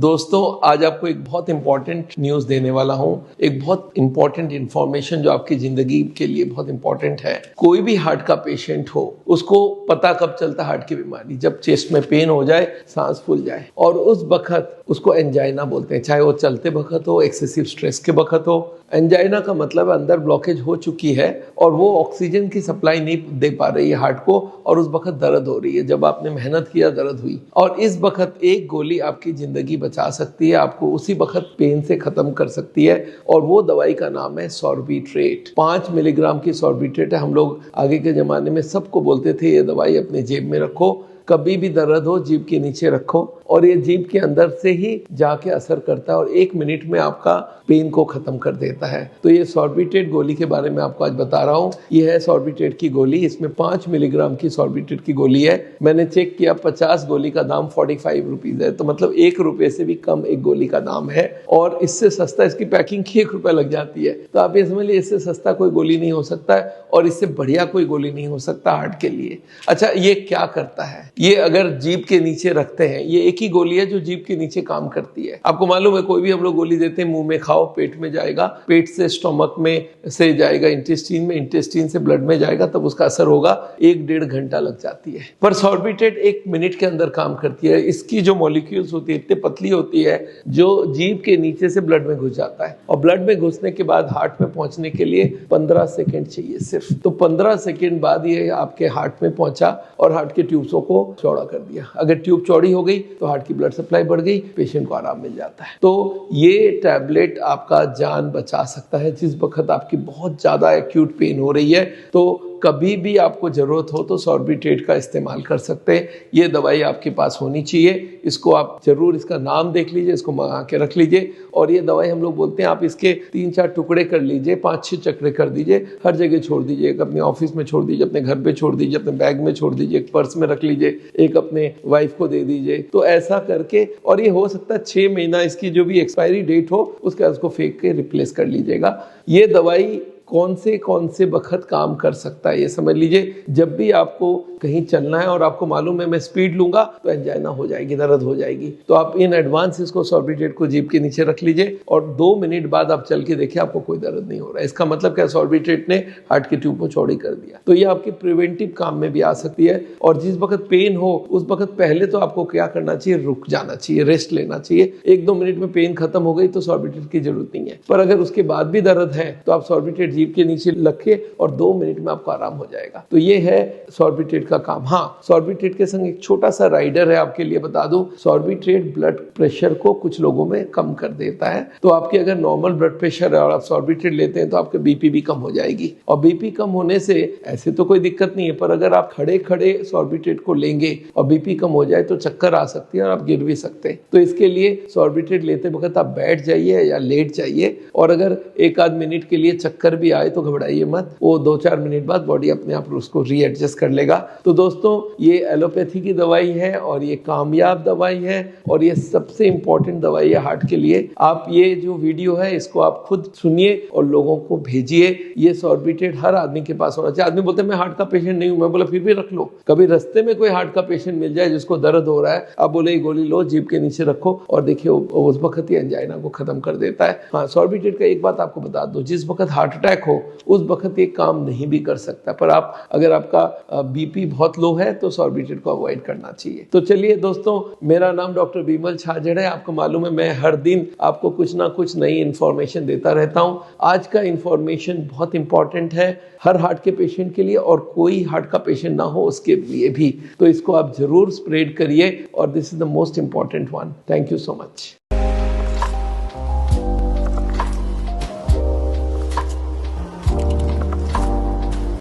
दोस्तों, आज आपको एक बहुत इंपॉर्टेंट न्यूज़ देने वाला हूँ। एक बहुत इंपॉर्टेंट इन्फॉर्मेशन जो आपकी ज़िंदगी के लिए बहुत इंपॉर्टेंट है। कोई भी हार्ट का पेशेंट हो, उसको पता कब चलता हार्ट की बीमारी, जब चेस्ट में पेन हो जाए, सांस फूल जाए, और उस वक्त उसको एंजाइना बोलते हैं। चाहे वो चलते वक्त हो, एक्सेसिव स्ट्रेस के वक्त हो। एंजाइना का मतलब अंदर ब्लॉकेज हो चुकी है और वो ऑक्सीजन की सप्लाई नहीं दे पा रही है हार्ट को, और उस वक्त दर्द हो रही है। जब आपने मेहनत किया, दर्द हुई, और इस वक्त एक गोली आपकी जिंदगी बचा सकती है, आपको उसी वक्त पेन से खत्म कर सकती है। और वो दवाई का नाम है सॉर्बिट्रेट। 5 मिलीग्राम की सॉर्बिट्रेट है। हम लोग आगे के जमाने में सबको बोलते थे ये दवाई अपने जेब में रखो, कभी भी दर्द हो जीभ के नीचे रखो, और ये जीभ के अंदर से ही जाके असर करता है और 1 मिनट में आपका पेन को खत्म कर देता है। तो ये सॉर्बिट्रेट गोली के बारे में आपको आज बता रहा हूँ। ये है सॉर्बिट्रेट की गोली। इसमें 5 मिलीग्राम की सॉर्बिट्रेट की गोली है। मैंने चेक किया, 50 गोली का दाम 45 रुपीज़ है। तो मतलब 1 रुपये से भी कम एक गोली का दाम है, और इससे सस्ता इसकी पैकिंग की 1 रुपया लग जाती है। तो आप ये समझ लीजिए, इससे सस्ता कोई गोली नहीं हो सकता है, और इससे बढ़िया कोई गोली नहीं हो सकता हार्ट के लिए। अच्छा, ये क्या करता है? ये अगर जीभ के नीचे रखते हैं, ये एक ही गोली है जो जीभ के नीचे काम करती है। आपको मालूम है, कोई भी हम लोग गोली देते हैं, मुंह में खाओ, पेट में जाएगा, पेट से स्टोमक में से जाएगा इंटेस्टीन में, इंटेस्टीन से ब्लड में जाएगा, तब उसका असर होगा। 1-1.5 घंटा लग जाती है। पर सॉर्बिट्रेट 1 मिनट के अंदर काम करती है। इसकी जो मॉलिक्यूल्स होती है इतनी पतली होती है, जो जीभ के नीचे से ब्लड में घुस जाता है, और ब्लड में घुसने के बाद हार्ट में पहुंचने के लिए 15 सेकेंड चाहिए सिर्फ। तो 15 सेकेंड बाद ये आपके हार्ट में पहुंचा और हार्ट के ट्यूब्सों को चौड़ा कर दिया। अगर ट्यूब चौड़ी हो गई तो हार्ट की ब्लड सप्लाई बढ़ गई, पेशेंट को आराम मिल जाता है। तो ये टैबलेट आपका जान बचा सकता है। जिस वक्त आपकी बहुत ज्यादा एक्यूट पेन हो रही है, तो कभी भी आपको जरूरत हो तो सॉर्बिट्रेट का इस्तेमाल कर सकते हैं। ये दवाई आपके पास होनी चाहिए। इसको आप जरूर, इसका नाम देख लीजिए, इसको मंगा के रख लीजिए। और ये दवाई हम लोग बोलते हैं, आप इसके 3-4 टुकड़े कर लीजिए, 5-6 चक्रे कर दीजिए, हर जगह छोड़ दीजिए। एक अपने ऑफिस में छोड़ दीजिए, अपने घर पे छोड़ दीजिए, अपने बैग में छोड़ दीजिए, एक पर्स में रख लीजिए, एक अपने वाइफ को दे दीजिए। तो ऐसा करके, और ये हो सकता है 6 महीना इसकी जो भी एक्सपायरी डेट हो, उसके बाद उसको फेंक के रिप्लेस कर लीजिएगा। ये दवाई कौन से वक्त काम कर सकता है ये समझ लीजिए। जब भी आपको कहीं चलना है और आपको मालूम है मैं स्पीड लूंगा तो एंजाइना हो जाएगी, दर्द हो जाएगी, तो आप इन एडवांस इसको सॉर्बिट्रेट को जीभ के नीचे रख लीजिए, और 2 मिनट बाद आप चल के देखिए, आपको कोई दर्द नहीं हो रहा है। इसका मतलब क्या, सॉर्बिट्रेट ने हार्ट की ट्यूब को चौड़ी कर दिया। तो ये आपके प्रिवेंटिव काम में भी आ सकती है। और जिस वक्त पेन हो, उस वक्त पहले तो आपको क्या करना चाहिए, रुक जाना चाहिए, रेस्ट लेना चाहिए। 1-2 मिनट में पेन खत्म हो गई तो सॉर्बिट्रेट की जरूरत नहीं है। पर अगर उसके बाद भी दर्द है तो आप सॉर्बिट्रेट जीभ के नीचे रखिए और 2 मिनट में आपको आराम हो जाएगा। तो ये है सॉर्बिट्रेट का काम। हाँ, सॉर्बिट्रेट के संग एक छोटा सा राइडर है आपके लिए, बता दूं। सॉर्बिट्रेट ब्लड प्रेशर को कुछ लोगों में कम कर देता है। तो आपके अगर नॉर्मल ब्लड प्रेशर है और आप सॉर्बिट्रेट लेते हैं तो आपके बीपी भी कम हो जाएगी। और बीपी कम होने से ऐसे तो कोई दिक्कत नहीं है, पर अगर आप खड़े खड़े सॉर्बिट्रेट को लेंगे और बीपी कम हो जाए तो चक्कर आ सकती है और आप गिर भी सकते हैं। तो इसके लिए सॉर्बिट्रेट लेते वक्त आप बैठ जाइए या लेट जाइए, और अगर 1-आध मिनट के लिए चक्कर भी आए तो घबराइए मत, वो 2-4 मिनट बाद बॉडी अपने आप उसको रीएडजस्ट कर लेगा। तो दोस्तों, ये एलोपैथी की दवाई है और ये कामयाब दवाई है, और ये सबसे इंपॉर्टेंट दवाई है हार्ट के लिए। आप ये जो वीडियो है इसको आप खुद सुनिए और लोगों को भेजिए। ये सॉर्बिट्रेट हर आदमी के पास होना चाहिए। आदमी बोलते हैं मैं हार्ट का पेशेंट नहीं हूं, मैं बोला फिर भी रख लो। कभी रास्ते में कोई हार्ट का पेशेंट मिल जाए जिसको दर्द हो रहा है, आप बोले ये गोली लो, जीभ के नीचे रखो, और देखिए उस वक्त ही एंजाइना को खत्म कर देता है। हाँ, सॉर्बिट्रेट का एक बात आपको बता दो, जिस वक्त हार्ट अटैक हो उस वक्त ये काम नहीं भी कर सकता, पर आप अगर आपका बीपी बहुत लो है तो सॉर्बिट्रेट को अवॉइड करना चाहिए। तो चलिए दोस्तों, मेरा नाम डॉक्टर बिमल छाजड़ है। आपको मालूम है मैं हर दिन आपको कुछ ना कुछ नई इन्फॉर्मेशन देता रहता हूँ। आज का इन्फॉर्मेशन बहुत इंपॉर्टेंट है हर हार्ट के पेशेंट के लिए, और कोई हार्ट का पेशेंट ना हो उसके लिए भी। तो इसको आप जरूर स्प्रेड करिए, और this is the most important one. Thank you so much.